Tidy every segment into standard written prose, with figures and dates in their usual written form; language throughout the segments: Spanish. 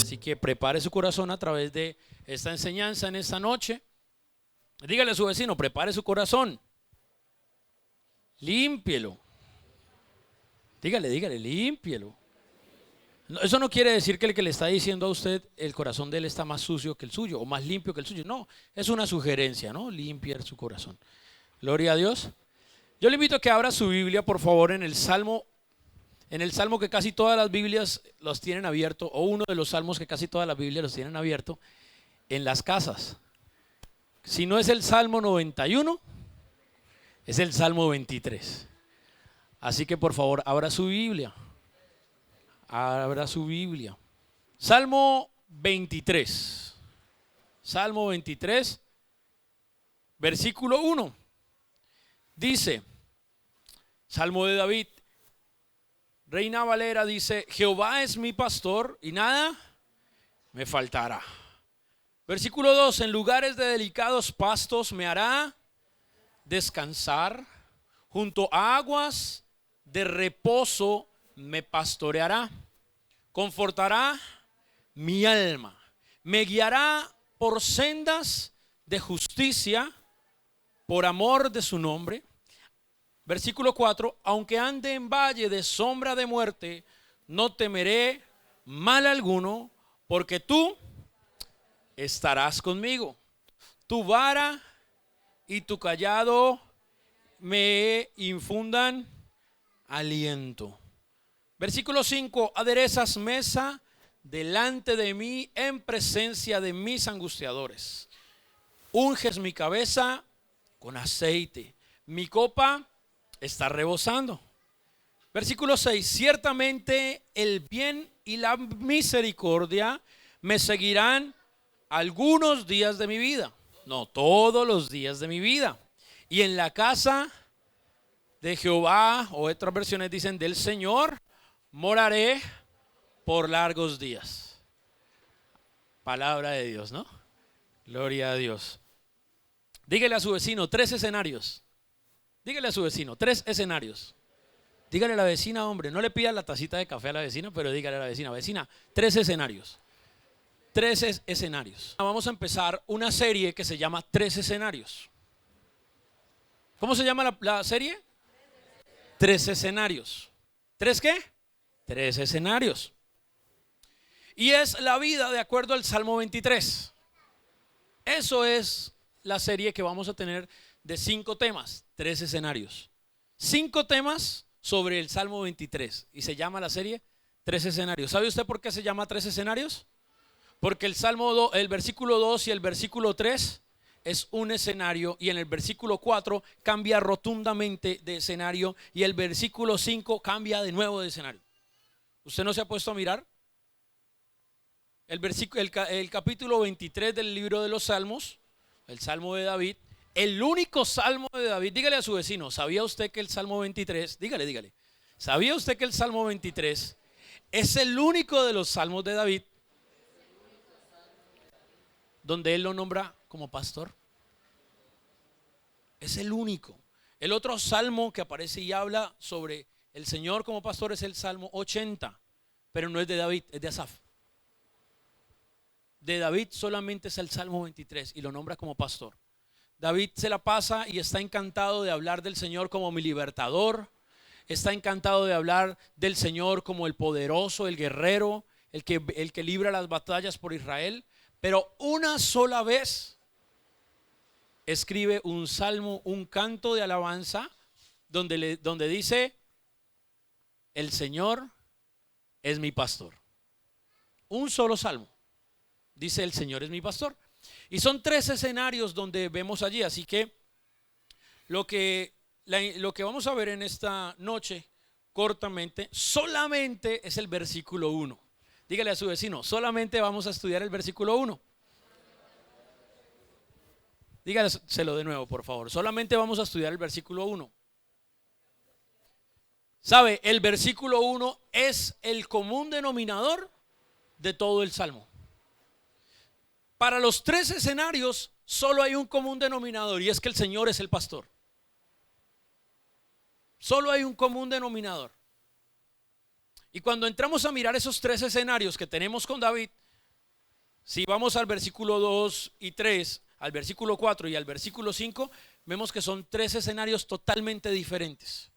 Así que prepare su corazón a través de esta enseñanza en esta noche. Dígale a su vecino, prepare su corazón. Límpielo. Dígale, límpielo. Eso no quiere decir que el que le está diciendo a usted el corazón de él está más sucio que el suyo o más limpio que el suyo. No, es una sugerencia, ¿no? Limpiar su corazón. Gloria a Dios. Yo le invito a que abra su Biblia, por favor, en el Salmo que casi todas las Biblias los tienen abierto, o uno de los salmos que casi todas las Biblias los tienen abierto, en las casas. Si no es el Salmo 91, es el Salmo 23. Así que por favor, abra su Biblia. Abra su Biblia. Salmo 23. Salmo 23, versículo 1. Dice, Salmo de David, Reina Valera dice, Jehová es mi pastor y nada me faltará. Versículo 2, en lugares de delicados pastos me hará descansar, junto a aguas de reposo me pastoreará, confortará mi alma, me guiará por sendas de justicia, por amor de su nombre. Versículo 4, aunque ande en valle de sombra de muerte, no temeré mal alguno, porque tú estarás conmigo. Tu vara y tu cayado me infundan aliento. Versículo 5, aderezas mesa delante de mí en presencia de mis angustiadores. Unges mi cabeza con aceite, mi copa está rebosando. Versículo 6, ciertamente el bien y la misericordia me seguirán algunos días de mi vida, no todos los días de mi vida, y en la casa de Jehová, o otras versiones dicen del Señor, moraré por largos días. Palabra de Dios, ¿no? Gloria a Dios. Dígale a su vecino 3 escenarios. Dígale a su vecino 3 escenarios. Dígale a la vecina, hombre, no le pida la tacita de café a la vecina, pero dígale a la vecina, vecina, 3 escenarios. 3 escenarios. Vamos a empezar una serie que se llama 3 escenarios. ¿Cómo se llama la serie? 3 escenarios. ¿3 qué? 3 escenarios. Y es la vida de acuerdo al Salmo 23. Eso es la serie que vamos a tener de 5 temas, 3 escenarios. 5 temas sobre el Salmo 23. Y se llama la serie 3 escenarios. ¿Sabe usted por qué se llama 3 escenarios? Porque el versículo 2 y el versículo 3 es un escenario, y en el versículo 4 cambia rotundamente de escenario, y el versículo 5 cambia de nuevo de escenario. ¿Usted no se ha puesto a mirar? El capítulo 23 del libro de los Salmos, el Salmo de David, el único Salmo de David. Dígale a su vecino, ¿sabía usted que el Salmo 23, dígale, ¿sabía usted que el Salmo 23 es el único de los Salmos de David donde él lo nombra como pastor? Es el único. El otro salmo que aparece y habla sobre el Señor como pastor es el Salmo 80, pero no es de David, es de Asaf. De David solamente es el Salmo 23 y lo nombra como pastor. David se la pasa y está encantado de hablar del Señor como mi libertador, está encantado de hablar del Señor como el poderoso, el guerrero, el que libra las batallas por Israel. Pero una sola vez escribe un salmo, un canto de alabanza, donde dice, el Señor es mi pastor. Un solo salmo. Dice, el Señor es mi pastor. Y son 3 escenarios donde vemos allí. Así que lo que vamos a ver en esta noche, cortamente, solamente es el versículo 1. Dígale a su vecino, solamente vamos a estudiar el versículo 1. Dígaselo de nuevo, por favor. Solamente vamos a estudiar el versículo 1. ¿Sabe? El versículo 1 es el común denominador de todo el Salmo. Para los tres escenarios solo hay un común denominador y es que el Señor es el pastor. Solo hay un común denominador. Y cuando entramos a mirar esos tres escenarios que tenemos con David, si vamos al versículo 2 y 3, al versículo 4 y al versículo 5, vemos que son tres escenarios totalmente diferentes.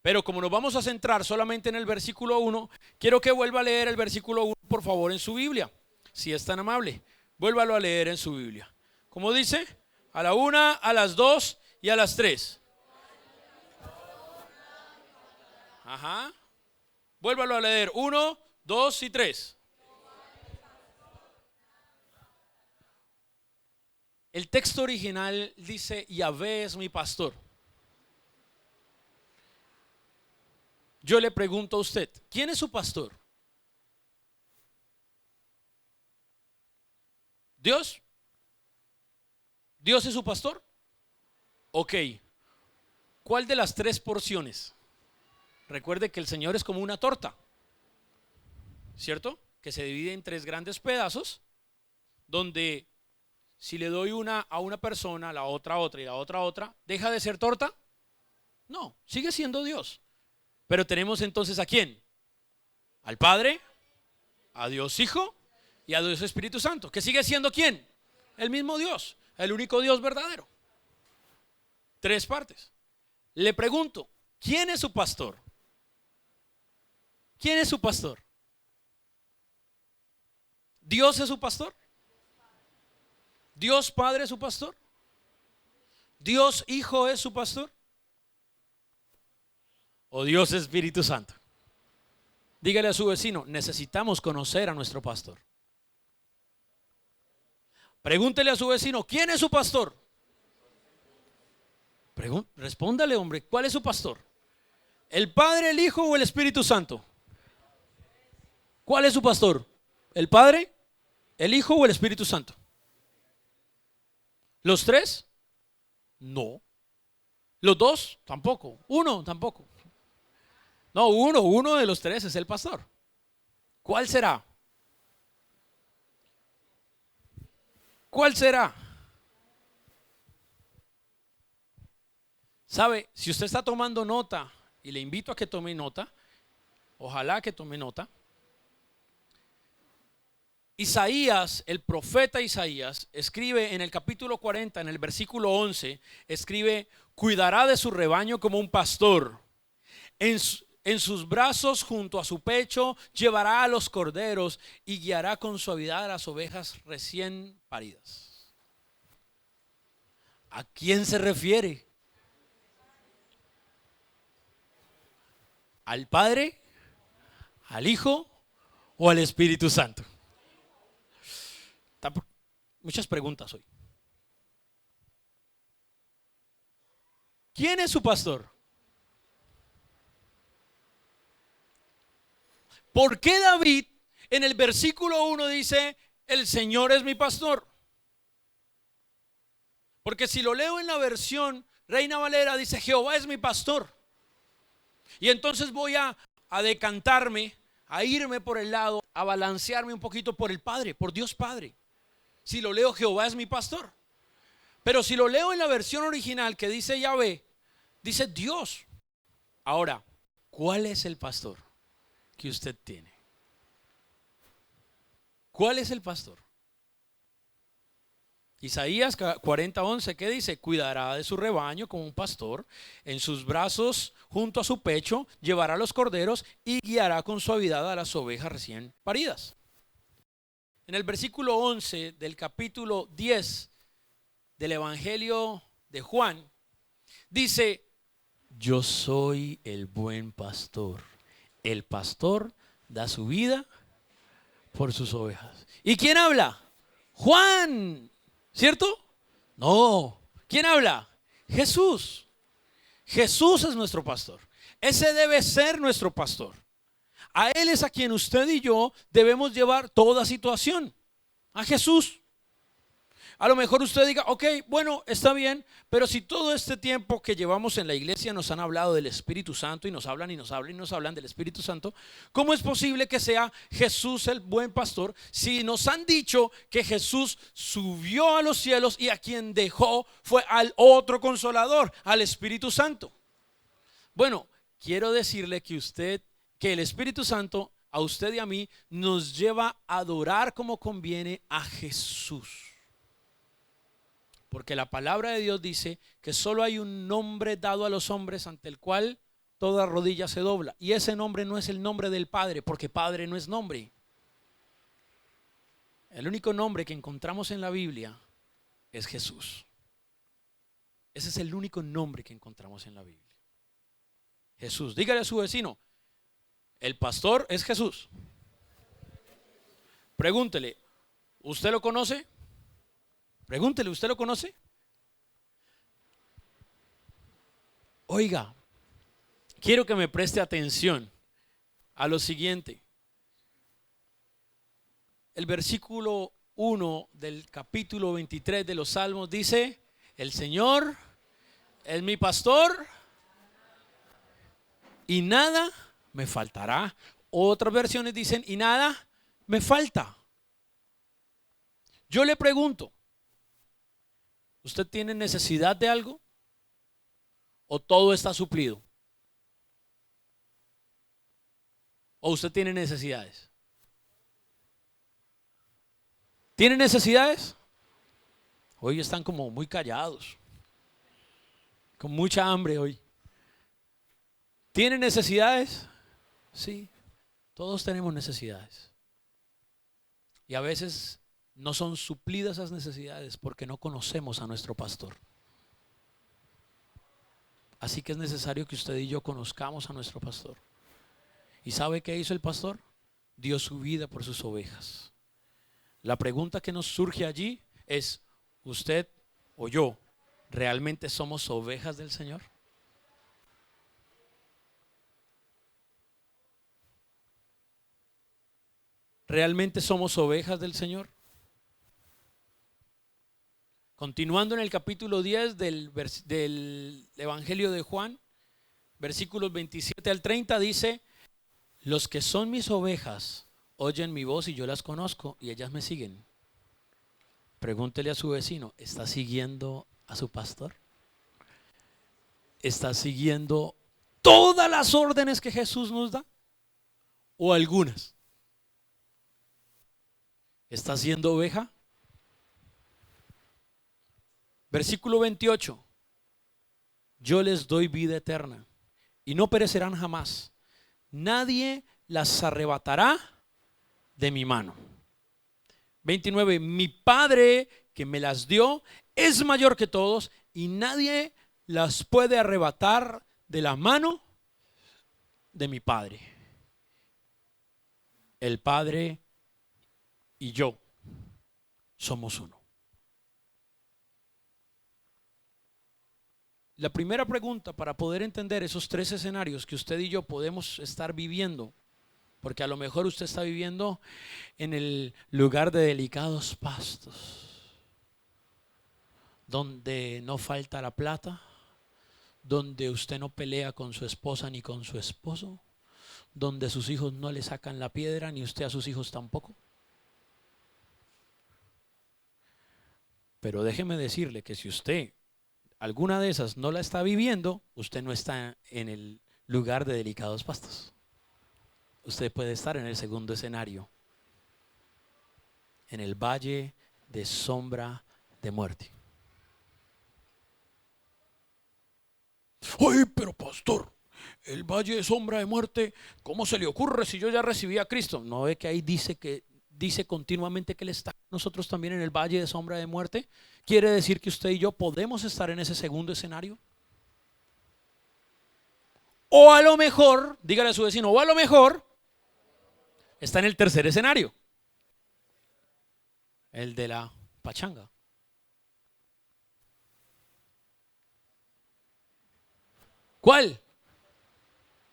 Pero como nos vamos a centrar solamente en el versículo 1, quiero que vuelva a leer el versículo 1, por favor, en su Biblia, si es tan amable. Vuélvalo a leer en su Biblia. ¿Cómo dice? A la 1, a las 2 y a las 3. Ajá. Vuélvalo a leer. 1, 2 y 3. El texto original dice: Yahvé es mi pastor. Yo le pregunto a usted, ¿quién es su pastor? ¿Dios? ¿Dios es su pastor? Ok. ¿Cuál de las tres porciones? Recuerde que el Señor es como una torta, ¿cierto? Que se divide en tres grandes pedazos, donde si le doy una a una persona, la otra a otra y la otra a otra, ¿deja de ser torta? No, sigue siendo Dios. Pero tenemos entonces ¿a quién? Al Padre, a Dios Hijo y a Dios Espíritu Santo, que sigue siendo ¿quién? El mismo Dios, el único Dios verdadero. Tres partes. Le pregunto, ¿quién es su pastor? ¿Quién es su pastor? ¿Dios es su pastor? ¿Dios Padre es su pastor? ¿Dios Hijo es su pastor? ¿O Dios Espíritu Santo? Dígale a su vecino, necesitamos conocer a nuestro pastor. Pregúntele a su vecino, ¿quién es su pastor? Respóndale, hombre, ¿cuál es su pastor? ¿El Padre, el Hijo o el Espíritu Santo? ¿Cuál es su pastor? ¿El Padre, el Hijo o el Espíritu Santo? ¿Los tres? No. ¿Los dos? Tampoco. ¿Uno? Tampoco. No, uno de los tres es el pastor. ¿Cuál será? ¿Cuál será? ¿Sabe? Si usted está tomando nota, y le invito a que tome nota, ojalá que tome nota. Isaías, el profeta Isaías, escribe en el capítulo 40, en el versículo 11, escribe: cuidará de su rebaño como un pastor. En sus brazos junto a su pecho llevará a los corderos y guiará con suavidad a las ovejas recién paridas. ¿A quién se refiere? ¿Al Padre, al Hijo o al Espíritu Santo? Muchas preguntas hoy. ¿Quién es su pastor? ¿Por qué David en el versículo 1 dice: el Señor es mi pastor? Porque si lo leo en la versión Reina Valera, dice: Jehová es mi pastor. Y entonces voy a decantarme, a irme por el lado, a balancearme un poquito por el Padre, por Dios Padre. Si lo leo, Jehová es mi pastor. Pero si lo leo en la versión original que dice Yahvé, dice Dios. Ahora, ¿cuál es el pastor que usted tiene? ¿Cuál es el pastor? Isaías 40:11, ¿qué dice? Cuidará de su rebaño como un pastor, en sus brazos junto a su pecho llevará los corderos y guiará con suavidad a las ovejas recién paridas. En el versículo 11 del capítulo 10 del Evangelio de Juan, dice: yo soy el buen pastor. El pastor da su vida por sus ovejas. ¿Y quién habla? Juan, ¿cierto? No. ¿Quién habla? Jesús. Jesús es nuestro pastor. Ese debe ser nuestro pastor. A Él es a quien usted y yo debemos llevar toda situación. A Jesús. A lo mejor usted diga, ok, bueno, está bien, pero si todo este tiempo que llevamos en la iglesia nos han hablado del Espíritu Santo y nos hablan y nos hablan y nos hablan del Espíritu Santo, ¿cómo es posible que sea Jesús el buen pastor si nos han dicho que Jesús subió a los cielos y a quien dejó fue al otro consolador, al Espíritu Santo? Bueno, quiero decirle que el Espíritu Santo a usted y a mí nos lleva a adorar como conviene a Jesús. Porque la palabra de Dios dice que solo hay un nombre dado a los hombres ante el cual toda rodilla se dobla. Y ese nombre no es el nombre del Padre, porque Padre no es nombre. El único nombre que encontramos en la Biblia es Jesús. Ese es el único nombre que encontramos en la Biblia. Jesús. Dígale a su vecino, el pastor es Jesús. Pregúntele, ¿usted lo conoce? Pregúntele, ¿usted lo conoce? Oiga, quiero que me preste atención a lo siguiente. El versículo 1 del capítulo 23 de los Salmos dice, el Señor es mi pastor y nada me faltará. Otras versiones dicen, y nada me falta. Yo le pregunto, ¿usted tiene necesidad de algo? ¿O todo está suplido? ¿O usted tiene necesidades? ¿Tiene necesidades? Hoy están como muy callados, con mucha hambre hoy. ¿Tiene necesidades? Sí, todos tenemos necesidades. Y a veces no son suplidas esas necesidades porque no conocemos a nuestro pastor. Así que es necesario que usted y yo conozcamos a nuestro pastor. ¿Y sabe qué hizo el pastor? Dio su vida por sus ovejas. La pregunta que nos surge allí es, ¿usted o yo realmente somos ovejas del Señor? ¿Realmente somos ovejas del Señor? Continuando en el capítulo 10 del Evangelio de Juan, versículos 27 al 30 dice, los que son mis ovejas oyen mi voz y yo las conozco y ellas me siguen. Pregúntele a su vecino, ¿está siguiendo a su pastor? ¿Está siguiendo todas las órdenes que Jesús nos da? ¿O algunas? ¿Está siendo oveja? Versículo 28. Yo les doy vida eterna y no perecerán jamás. Nadie las arrebatará de mi mano. 29. Mi Padre que me las dio es mayor que todos y nadie las puede arrebatar de la mano de mi Padre. El Padre y yo somos uno. La primera pregunta para poder entender esos tres escenarios que usted y yo podemos estar viviendo, porque a lo mejor usted está viviendo en el lugar de delicados pastos, donde no falta la plata, donde usted no pelea con su esposa ni con su esposo, donde sus hijos no le sacan la piedra ni usted a sus hijos tampoco. Pero déjeme decirle que si usted alguna de esas no la está viviendo, usted no está en el lugar de delicados pastos. Usted puede estar en el segundo escenario, en el valle de sombra de muerte. Oye, pero pastor, el valle de sombra de muerte, ¿cómo se le ocurre si yo ya recibí a Cristo? ¿No ve que ahí dice continuamente que Él está con nosotros también en el valle de sombra de muerte? ¿Quiere decir que usted y yo podemos estar en ese segundo escenario? O a lo mejor, dígale a su vecino, o a lo mejor está en el tercer escenario, el de la pachanga. ¿Cuál?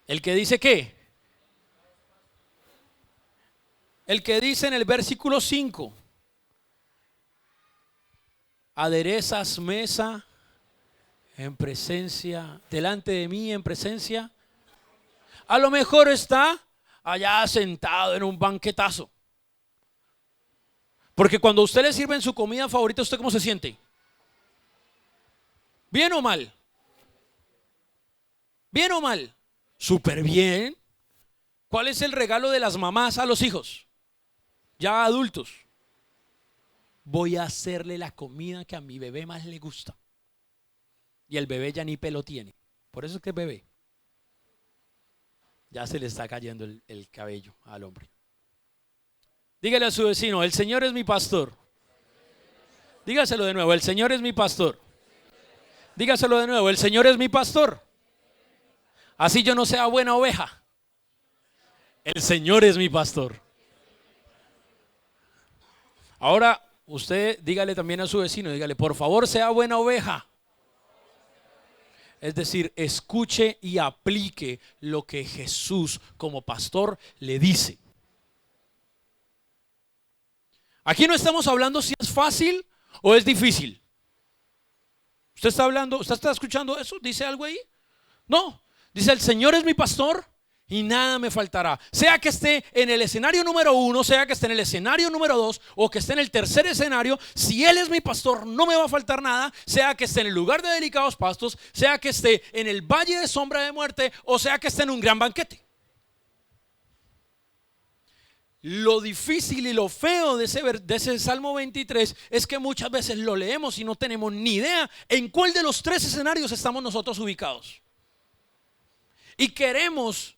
El que dice ¿qué? El que dice en el versículo 5, aderezas mesa en presencia, delante de mí en presencia. A lo mejor está allá sentado en un banquetazo. Porque cuando usted le sirve en su comida favorita, ¿usted cómo se siente? ¿Bien o mal? ¿Bien o mal? Súper bien. ¿Cuál es el regalo de las mamás a los hijos? Ya adultos. Voy a hacerle la comida que a mi bebé más le gusta. Y el bebé ya ni pelo tiene. Por eso es que es bebé. Ya se le está cayendo el cabello al hombre. Dígale a su vecino, el Señor es mi pastor. Dígaselo de nuevo, el Señor es mi pastor. Dígaselo de nuevo, el Señor es mi pastor. Así yo no sea buena oveja. El Señor es mi pastor. Ahora usted dígale también a su vecino, dígale, por favor sea buena oveja. Es decir, escuche y aplique lo que Jesús como pastor le dice. Aquí no estamos hablando si es fácil o es difícil. ¿Usted está hablando, usted está escuchando eso? ¿Dice algo ahí? No, dice el Señor es mi pastor y nada me faltará. Sea que esté en el escenario número 1, sea que esté en el escenario número 2 o que esté en el tercer escenario, si Él es mi pastor no me va a faltar nada. Sea que esté en el lugar de delicados pastos, sea que esté en el valle de sombra de muerte o sea que esté en un gran banquete. Lo difícil y lo feo de ese Salmo 23 es que muchas veces lo leemos y no tenemos ni idea en cuál de los tres escenarios estamos nosotros ubicados. Y queremos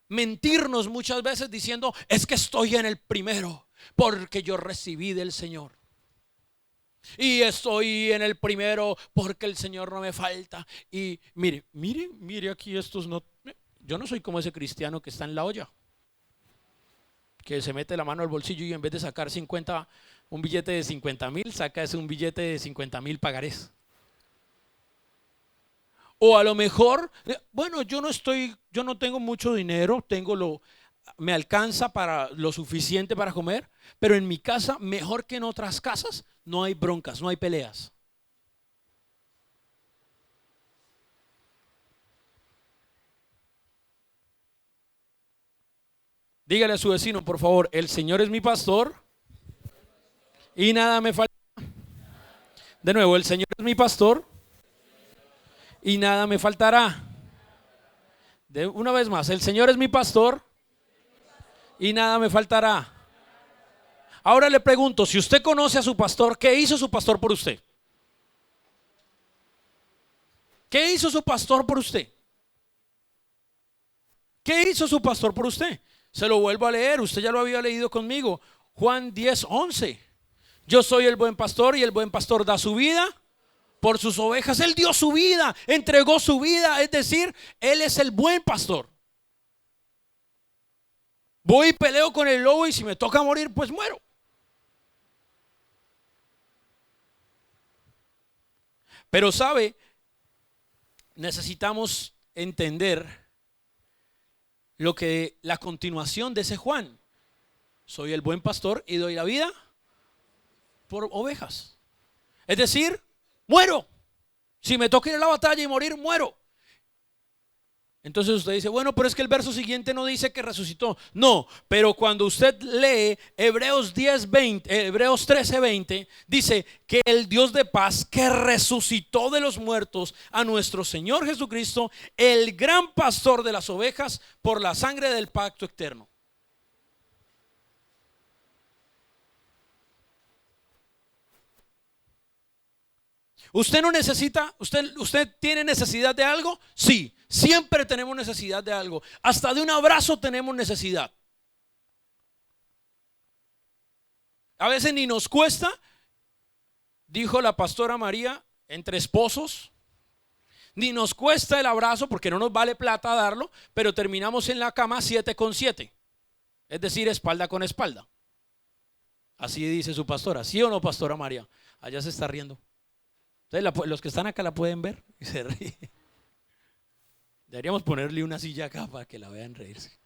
mentirnos muchas veces diciendo, es que estoy en el primero porque yo recibí del Señor. Y estoy en el primero porque el Señor no me falta. Y mire aquí estos no. Yo no soy como ese cristiano que está en la olla, que se mete la mano al bolsillo y en vez de sacar un billete de 50,000, saca un billete de 50,000 pagarés. O a lo mejor, bueno, yo no tengo mucho dinero, me alcanza para lo suficiente para comer, pero en mi casa, mejor que en otras casas, no hay broncas, no hay peleas. Dígale a su vecino, por favor, el Señor es mi pastor y nada me falta. De nuevo, el Señor es mi pastor y nada me faltará. Una vez más, el Señor es mi pastor y nada me faltará. Ahora le pregunto, si usted conoce a su pastor, ¿qué hizo su pastor por usted? ¿Qué hizo su pastor por usted? ¿Qué hizo su pastor por usted? Se lo vuelvo a leer, usted ya lo había leído conmigo. Juan 10:11. Yo soy el buen pastor y el buen pastor da su vida por sus ovejas. Él dio su vida, entregó su vida, es decir, Él es el buen pastor. Voy y peleo con el lobo y si me toca morir, pues muero. Pero sabe, necesitamos entender la continuación de ese Juan. Soy el buen pastor y doy la vida por ovejas. Es decir, muero. Si me toca ir a la batalla y morir, muero. Entonces usted dice, bueno, pero es que el verso siguiente no dice que resucitó. No, pero cuando usted lee Hebreos 13:20, dice que el Dios de paz que resucitó de los muertos a nuestro Señor Jesucristo, el gran pastor de las ovejas, por la sangre del pacto eterno. ¿Usted no necesita, usted tiene necesidad de algo? Sí, siempre tenemos necesidad de algo. Hasta de un abrazo tenemos necesidad. A veces ni nos cuesta, dijo la pastora María, entre esposos, ni nos cuesta el abrazo porque no nos vale plata darlo, pero terminamos en la cama 7 con 7, es decir, espalda con espalda. Así dice su pastora, ¿sí o no, pastora María? Allá se está riendo. Entonces, los que están acá la pueden ver y se ríe. Deberíamos ponerle una silla acá para que la vean reírse.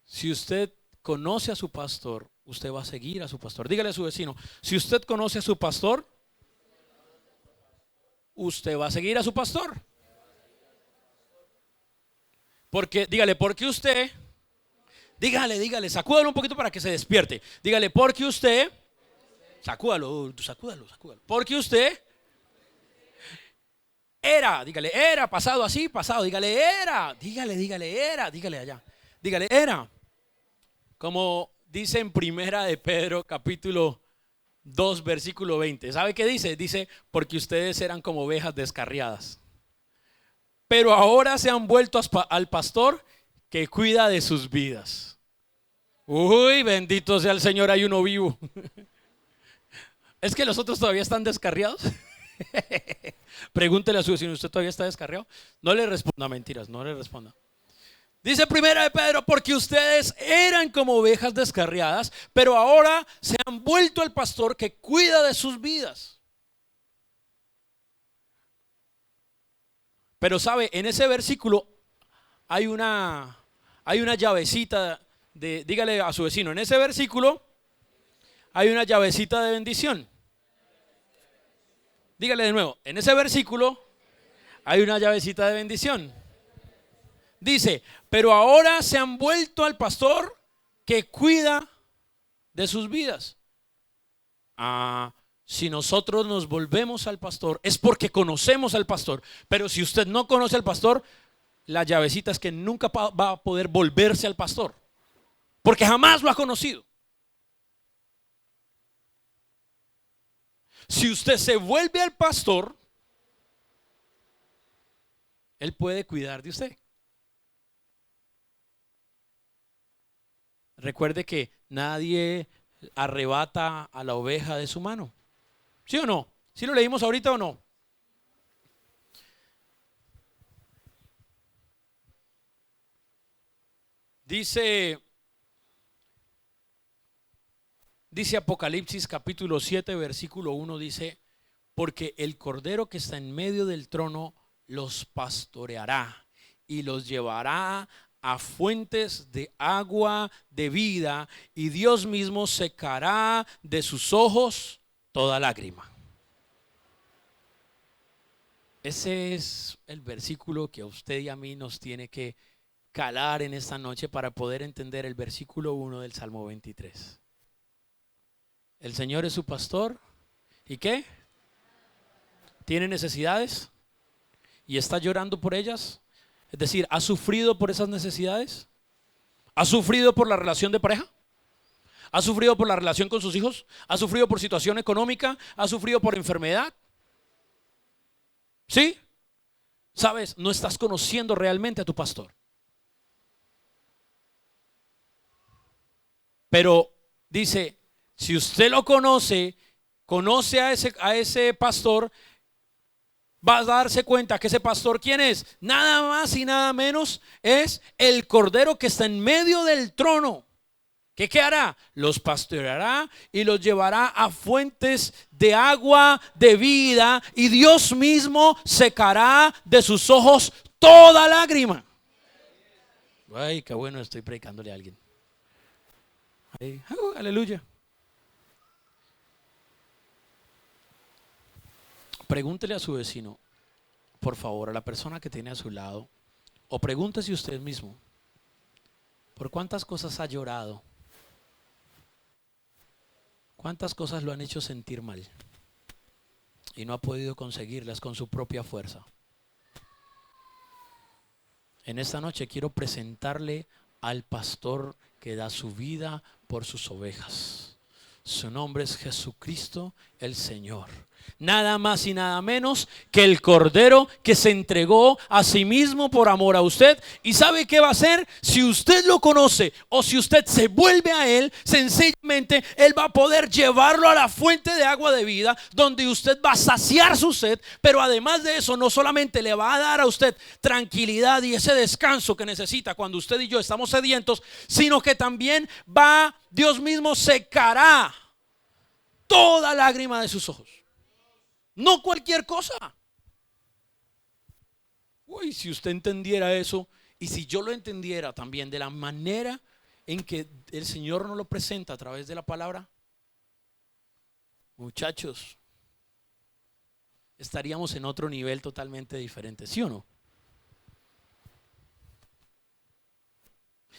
Si usted conoce a su pastor usted va a seguir a su pastor. Dígale a su vecino, si usted conoce a su pastor, usted va a seguir a su pastor. Porque, dígale, porque usted, dígale, sacúdalo un poquito para que se despierte. Dígale, porque usted, sacúdalo. Porque usted era, dígale, era, pasado así, pasado, dígale, era, dígale allá, dígale, era. Como dice en Primera de Pedro, capítulo 2, versículo 20. ¿Sabe qué dice? Dice, porque ustedes eran como ovejas descarriadas, pero ahora se han vuelto al pastor que cuida de sus vidas. Uy, bendito sea el Señor, hay uno vivo. ¿Es que los otros todavía están descarriados? Pregúntele a su vecino, ¿usted todavía está descarriado? No le responda mentiras, no le responda. Dice Primera de Pedro, porque ustedes eran como ovejas descarriadas, pero ahora se han vuelto al pastor que cuida de sus vidas. Pero sabe, en ese versículo hay una llavecita dígale a su vecino, en ese versículo hay una llavecita de bendición. Dígale de nuevo, en ese versículo hay una llavecita de bendición. Dice, pero ahora se han vuelto al pastor que cuida de sus vidas. Si nosotros nos volvemos al pastor es porque conocemos al pastor. Pero si usted no conoce al pastor, la llavecita es que nunca va a poder volverse al pastor, porque jamás lo ha conocido. Si usted se vuelve al pastor, él puede cuidar de usted. Recuerde que nadie arrebata a la oveja de su mano. ¿Sí o no? ¿Sí lo leímos ahorita o no? Dice Apocalipsis capítulo 7 versículo 1, dice, porque el cordero que está en medio del trono los pastoreará y los llevará a fuentes de agua de vida, y Dios mismo secará de sus ojos toda lágrima. Ese es el versículo que a usted y a mí nos tiene que calar en esta noche para poder entender el versículo 1 del Salmo 23. El Señor es su pastor. ¿Y qué? ¿Tiene necesidades? ¿Y está llorando por ellas? Es decir, ¿ha sufrido por esas necesidades? ¿Ha sufrido por la relación de pareja? ¿Ha sufrido por la relación con sus hijos? ¿Ha sufrido por situación económica? ¿Ha sufrido por enfermedad? ¿Sí? ¿Sabes? No estás conociendo realmente a tu pastor. Pero dice, si usted lo conoce a ese pastor, va a darse cuenta que ese pastor, ¿quién es? Nada más y nada menos es el cordero que está en medio del trono. ¿Qué hará? Los pastoreará y los llevará a fuentes de agua de vida, y Dios mismo secará de sus ojos toda lágrima. Ay, qué bueno, estoy predicándole a alguien. Ay, aleluya. Pregúntele a su vecino, por favor, a la persona que tiene a su lado, o pregúntese usted mismo, ¿por cuántas cosas ha llorado? ¿Cuántas cosas lo han hecho sentir mal y no ha podido conseguirlas con su propia fuerza? En esta noche quiero presentarle al pastor que da su vida por sus ovejas. Su nombre es Jesucristo el Señor. Nada más y nada menos que el cordero que se entregó a sí mismo por amor a usted. ¿Y sabe qué va a hacer? Si usted lo conoce o si usted se vuelve a él, sencillamente él va a poder llevarlo a la fuente de agua de vida, donde usted va a saciar su sed. Pero además de eso, no solamente le va a dar a usted tranquilidad y ese descanso que necesita cuando usted y yo estamos sedientos, sino que también Dios mismo secará toda lágrima de sus ojos. No cualquier cosa. Uy, si usted entendiera eso, y si yo lo entendiera también de la manera en que el Señor nos lo presenta a través de la palabra, muchachos, estaríamos en otro nivel totalmente diferente, ¿sí o no?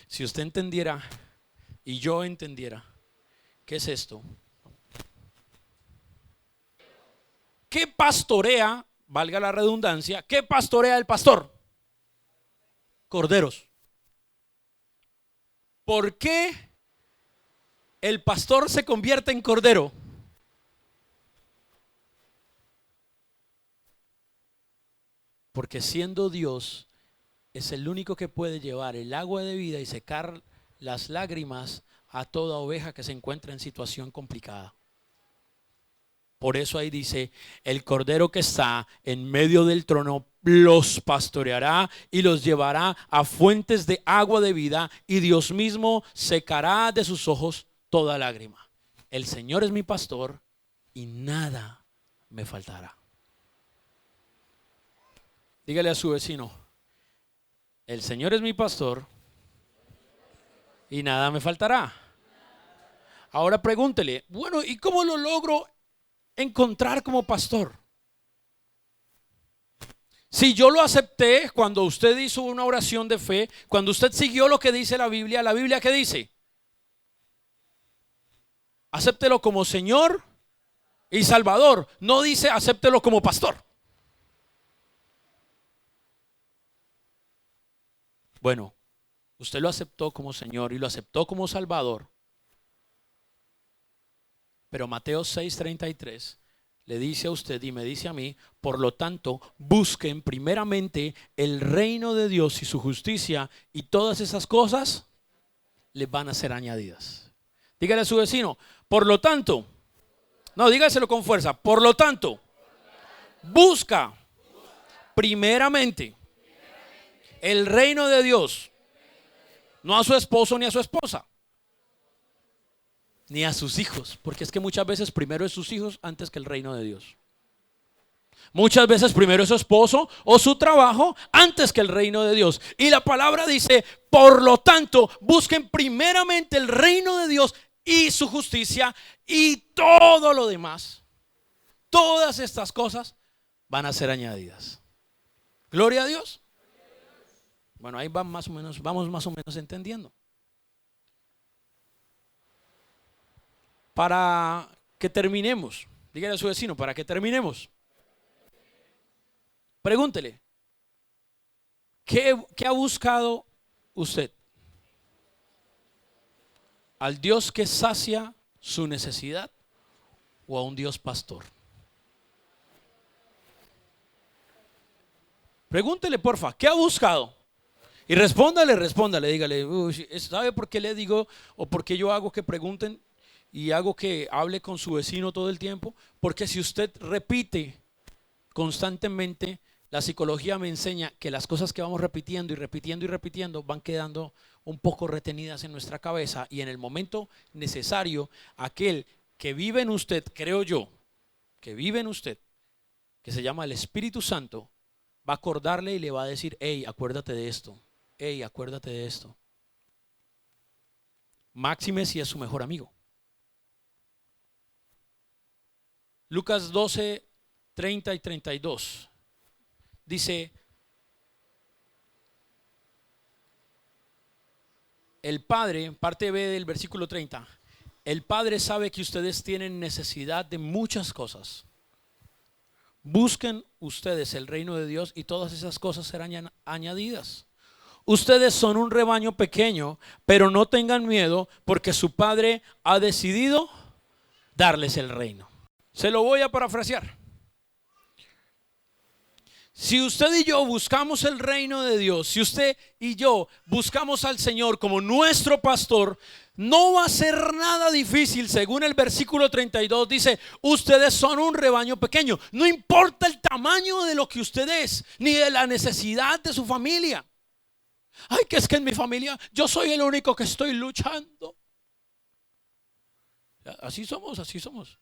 Si usted entendiera y yo entendiera qué es esto, ¿qué pastorea, valga la redundancia, qué pastorea el pastor? Corderos. ¿Por qué el pastor se convierte en cordero? Porque siendo Dios, es el único que puede llevar el agua de vida y secar las lágrimas a toda oveja que se encuentra en situación complicada. Por eso ahí dice, el cordero que está en medio del trono los pastoreará y los llevará a fuentes de agua de vida, y Dios mismo secará de sus ojos toda lágrima. El Señor es mi pastor y nada me faltará. Dígale a su vecino, el Señor es mi pastor y nada me faltará. Ahora pregúntele, bueno, ¿y cómo lo logro encontrar como pastor? Si yo lo acepté cuando usted hizo una oración de fe, cuando usted siguió lo que dice la Biblia ¿qué dice? Acéptelo como Señor y Salvador. No dice acéptelo como pastor. Bueno, usted lo aceptó como Señor y lo aceptó como Salvador. Pero Mateo 6:33 le dice a usted y me dice a mí, por lo tanto, busquen primeramente el reino de Dios y su justicia, y todas esas cosas les van a ser añadidas. Dígale a su vecino, por lo tanto, no, dígaselo con fuerza, por lo tanto, busca primeramente el reino de Dios, no a su esposo ni a su esposa, ni a sus hijos, porque es que muchas veces primero es sus hijos antes que el reino de Dios. Muchas veces primero es su esposo o su trabajo antes que el reino de Dios. Y la palabra dice, por lo tanto, busquen primeramente el reino de Dios y su justicia, y todo lo demás, todas estas cosas van a ser añadidas. Gloria a Dios. Bueno, ahí vamos más o menos entendiendo. Para que terminemos, dígale a su vecino, para que terminemos, pregúntele, ¿qué ha buscado usted? ¿Al Dios que sacia su necesidad o a un Dios pastor? Pregúntele, porfa, ¿qué ha buscado? Y respóndale, dígale, ¿sabe por qué le digo o por qué yo hago que pregunten y hago que hable con su vecino todo el tiempo? Porque si usted repite constantemente, la psicología me enseña que las cosas que vamos repitiendo y repitiendo y repitiendo van quedando un poco retenidas en nuestra cabeza, y en el momento necesario, aquel que vive en usted, creo yo, que vive en usted, que se llama el Espíritu Santo, va a acordarle y le va a decir, hey, acuérdate de esto, hey, acuérdate de esto. Máxime si es su mejor amigo. Lucas 12:30 y 32 dice, el Padre, parte B del versículo 30, el Padre sabe que ustedes tienen necesidad de muchas cosas. Busquen ustedes el reino de Dios y todas esas cosas serán añadidas. Ustedes son un rebaño pequeño, pero no tengan miedo, porque su Padre ha decidido darles el reino. Se lo voy a parafrasear. Si usted y yo buscamos el reino de Dios, si usted y yo buscamos al Señor como nuestro pastor, no va a ser nada difícil. Según el versículo 32 dice, ustedes son un rebaño pequeño. No importa el tamaño de lo que usted es, ni de la necesidad de su familia. Ay, que es que en mi familia yo soy el único que estoy luchando. Así somos, así somos.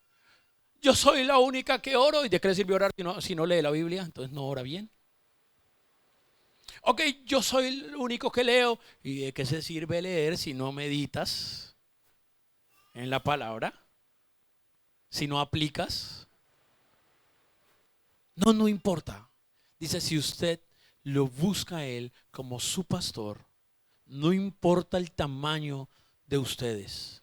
Yo soy la única que oro. ¿Y de qué le sirve orar si no lee la Biblia? Entonces no ora bien. Ok, yo soy el único que leo. ¿Y de qué se sirve leer si no meditas en la palabra? Si no aplicas. No, no importa. Dice, si usted lo busca a Él como su pastor, no importa el tamaño de ustedes.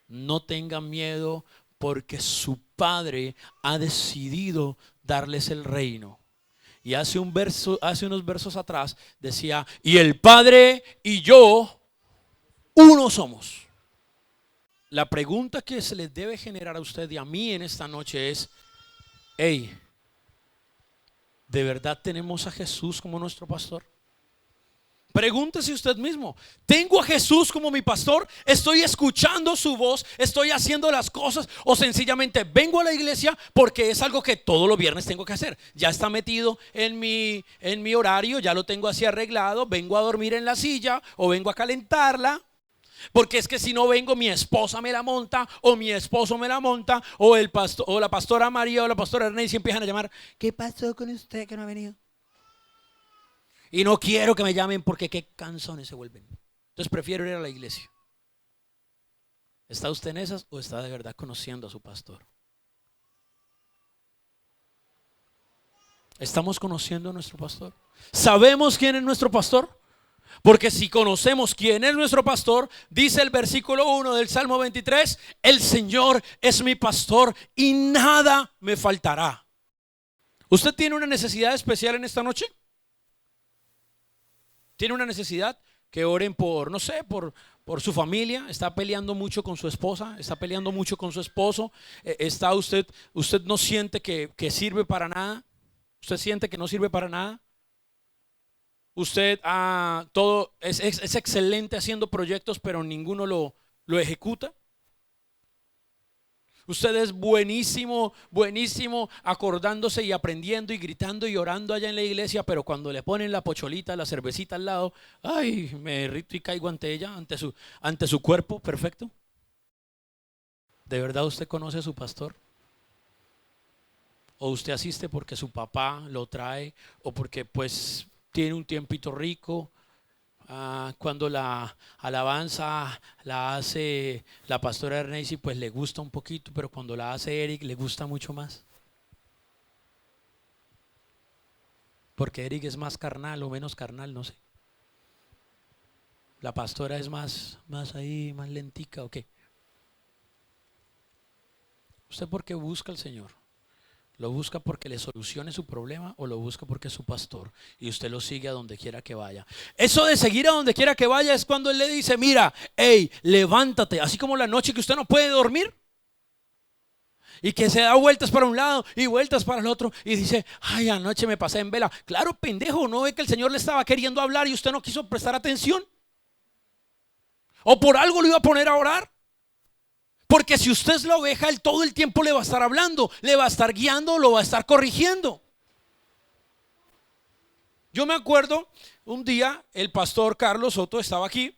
No tengan miedo porque su Padre ha decidido darles el reino. Y hace unos versos atrás decía, y el Padre y yo, uno somos. La pregunta que se les debe generar a usted y a mí en esta noche es, hey, ¿de verdad tenemos a Jesús como nuestro pastor? Pregúntese usted mismo, ¿tengo a Jesús como mi pastor? ¿Estoy escuchando su voz? ¿Estoy haciendo las cosas? ¿O sencillamente vengo a la iglesia porque es algo que todos los viernes tengo que hacer? Ya está metido en mi horario, ya lo tengo así arreglado, vengo a dormir en la silla o vengo a calentarla. Porque es que si no vengo, mi esposa me la monta, o mi esposo me la monta, o el pastor, o la pastora María o la pastora Ernest y empiezan a llamar, ¿qué pasó con usted que no ha venido? Y no quiero que me llamen porque qué canzones se vuelven. Entonces prefiero ir a la iglesia. ¿Está usted en esas o está de verdad conociendo a su pastor? ¿Estamos conociendo a nuestro pastor? ¿Sabemos quién es nuestro pastor? Porque si conocemos quién es nuestro pastor, dice el versículo 1 del Salmo 23, el Señor es mi pastor y nada me faltará. ¿Usted tiene una necesidad especial en esta noche? ¿Tiene una necesidad? Que oren por, no sé, por su familia. Está peleando mucho con su esposa, está peleando mucho con su esposo. Está usted no siente que sirve para nada. Usted siente que no sirve para nada. Usted todo es excelente haciendo proyectos, pero ninguno lo ejecuta. Usted es buenísimo, buenísimo acordándose y aprendiendo y gritando y orando allá en la iglesia, pero cuando le ponen la pocholita, la cervecita al lado, ay, me derrito y caigo ante ella, ante su cuerpo perfecto. ¿De verdad usted conoce a su pastor? ¿O usted asiste porque su papá lo trae o porque pues tiene un tiempito rico? Cuando la alabanza la hace la pastora Ernest, pues le gusta un poquito, pero cuando la hace Eric le gusta mucho más. Porque Eric es más carnal o menos carnal, no sé. La pastora es más ahí, más lentica o qué. ¿Usted por qué busca al Señor? ¿Lo busca porque le solucione su problema o lo busca porque es su pastor y usted lo sigue a donde quiera que vaya? Eso de seguir a donde quiera que vaya es cuando Él le dice, mira, hey, levántate, así como la noche que usted no puede dormir y que se da vueltas para un lado y vueltas para el otro y dice, ay, anoche me pasé en vela. Claro, pendejo, ¿no ve que el Señor le estaba queriendo hablar y usted no quiso prestar atención? ¿O por algo lo iba a poner a orar? Porque si usted es la oveja, Él todo el tiempo le va a estar hablando, le va a estar guiando, lo va a estar corrigiendo. Yo me acuerdo un día el pastor Carlos Soto estaba aquí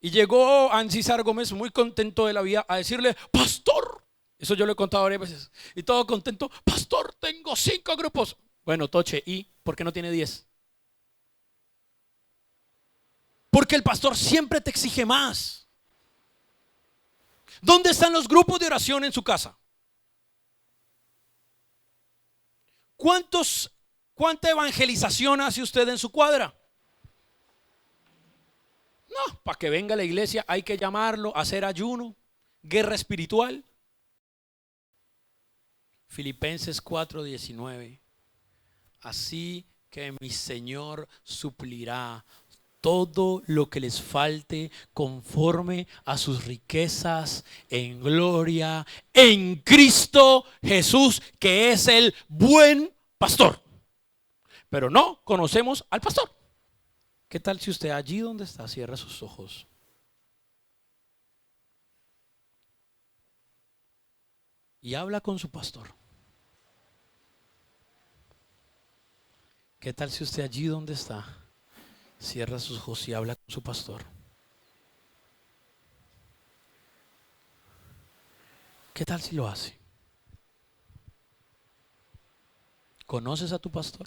y llegó Ancisar Gómez muy contento de la vida a decirle, pastor, eso yo lo he contado varias veces, y todo contento, pastor, tengo 5 grupos. Bueno, Toche, ¿y por qué no tiene 10? Porque el pastor siempre te exige más. ¿Dónde están los grupos de oración en su casa? ¿Cuánta evangelización hace usted en su cuadra? No, para que venga a la iglesia hay que llamarlo, hacer ayuno, guerra espiritual. Filipenses 4:19. Así que mi Señor suplirá todo lo que les falte conforme a sus riquezas en gloria en Cristo Jesús, que es el buen pastor. Pero no conocemos al pastor. ¿Qué tal si usted allí donde está cierra sus ojos y habla con su pastor? ¿Qué tal si usted allí donde está cierra sus ojos y habla con su pastor? ¿Qué tal si lo hace? ¿Conoces a tu pastor?